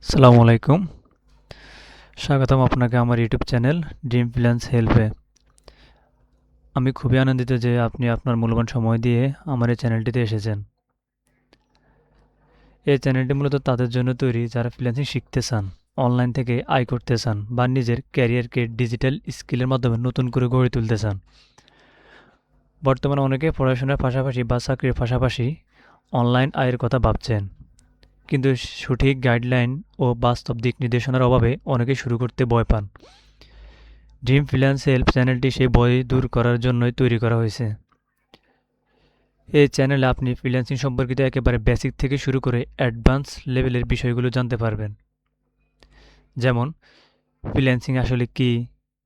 আসসালামু আলাইকুম। স্বাগতম আপনাকে আমার ইউটিউব চ্যানেল ড্রিম ফ্রিল্যান্স হেল্পে। আমি খুবই আনন্দিত যে আপনি আপনার মূল্যবান সময় দিয়ে আমার এই চ্যানেলটিতে এসেছেন। এই চ্যানেলটি মূলত তাদের জন্য তৈরি যারা ফ্রিল্যান্সিং শিখতে চান, অনলাইন থেকে আয় করতে চান বা নিজের ক্যারিয়ারকে ডিজিটাল স্কিলের মাধ্যমে নতুন করে গড়ে তুলতে চান। বর্তমানে অনেকে পড়াশোনার পাশাপাশি বা চাকরির পাশাপাশি অনলাইন আয়ের কথা ভাবছেন। কিন্তু সঠিক গাইডলাইন ও বাস্তব দিক নির্দেশনার অভাবে অনেকে শুরু করতে ভয় পান। ড্রিম ফ্রিল্যান্স হেল্প চ্যানেলটি সেই ভয় দূর করার জন্যই তৈরি করা হয়েছে। এই চ্যানেলে আপনি ফ্রিল্যান্সিং সম্পর্কিত একেবারে বেসিক থেকে শুরু করে অ্যাডভান্স লেভেলের বিষয়গুলো জানতে পারবেন। যেমন ফ্রিল্যান্সিং আসলে কী,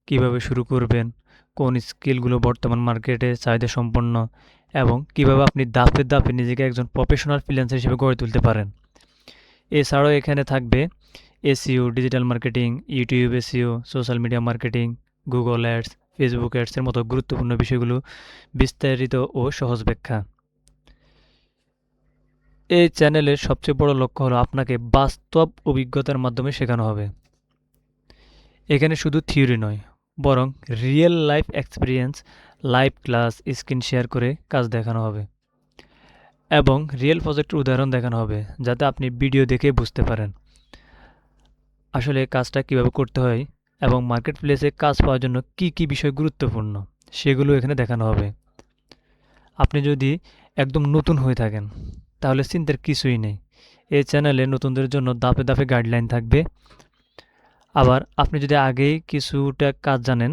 কীভাবে শুরু করবেন, কোন স্কিলগুলো বর্তমান মার্কেটে চাহিদা সম্পন্ন এবং কীভাবে আপনি ধাপে ধাপে নিজেকে একজন প্রফেশনাল ফ্রিল্যান্সার হিসেবে গড়ে তুলতে পারেন। এছাড়াও এখানে থাকবে SEO, digital marketing, YouTube SEO, social media marketing, Google ads, Facebook অ্যাডসের মতো গুরুত্বপূর্ণ বিষয়গুলো বিস্তারিত ও সহজ ব্যাখ্যা। এই চ্যানেলের সবচেয়ে বড় লক্ষ্য হলো আপনাকে বাস্তব অভিজ্ঞতার মাধ্যমে শেখানো হবে। এখানে শুধু থিওরি নয়, বরং real life experience, live class, screen share করে কাজ দেখানো হবে এবং রিয়েল প্রজেক্টের উদাহরণ দেখানো হবে, যাতে আপনি ভিডিও দেখে বুঝতে পারেন আসলে কাজটা কীভাবে করতে হয় এবং মার্কেট প্লেসে কাজ পাওয়ার জন্য কী কী বিষয় গুরুত্বপূর্ণ সেগুলো এখানে দেখানো হবে। আপনি যদি একদম নতুন হয়ে থাকেন তাহলে চিন্তার কিছুই নেই। এই চ্যানেলে নতুনদের জন্য ধাপে ধাপে গাইডলাইন থাকবে। আবার আপনি যদি আগেই কিছুটা কাজ জানেন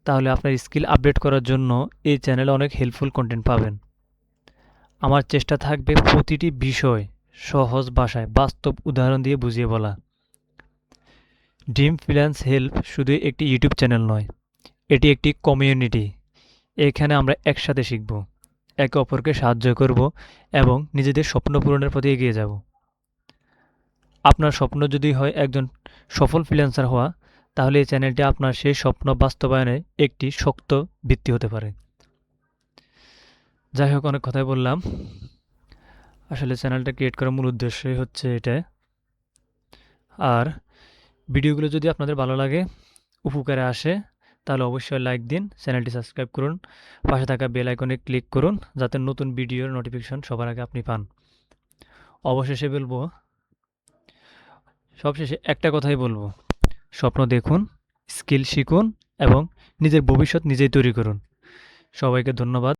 তাহলে আপনার স্কিল আপডেট করার জন্য এই চ্যানেলে অনেক হেল্পফুল কন্টেন্ট পাবেন। আমার চেষ্টা থাকবে প্রতিটি বিষয় সহজ ভাষায় বাস্তব উদাহরণ দিয়ে বুঝিয়ে বলা। ড্রিম ফ্রিল্যান্স হেল্প শুধু একটি ইউটিউব চ্যানেল নয়, এটি একটি কমিউনিটি। এখানে আমরা একসাথে শিখব, একে অপরকে সাহায্য করব এবং নিজেদের স্বপ্ন পূরণের পথে এগিয়ে যাব। আপনার স্বপ্ন যদি হয় একজন সফল ফ্রিল্যান্সার হওয়া, তাহলে এই চ্যানেলটি আপনার সেই স্বপ্ন বাস্তবায়নে একটি শক্ত ভিত্তি হতে পারে। যাই হোক, অনেক কথাই বললাম। আসলে চ্যানেলটা ক্রিয়েট করার মূল উদ্দেশ্যই হচ্ছে এটা। আর ভিডিওগুলো যদি আপনাদের ভালো লাগে, উপকারে আসে, তাহলে অবশ্যই লাইক দিন, চ্যানেলটি সাবস্ক্রাইব করুন, পাশে থাকা বেল আইকনে ক্লিক করুন যাতে নতুন ভিডিওর নোটিফিকেশন সবার আগে আপনি পান। অবশেষে বলবো, সবশেষে একটা কথাই বলবো, স্বপ্ন দেখুন, স্কিল শিখুন এবং নিজের ভবিষ্যৎ নিজেই তৈরি করুন। সবাইকে ধন্যবাদ।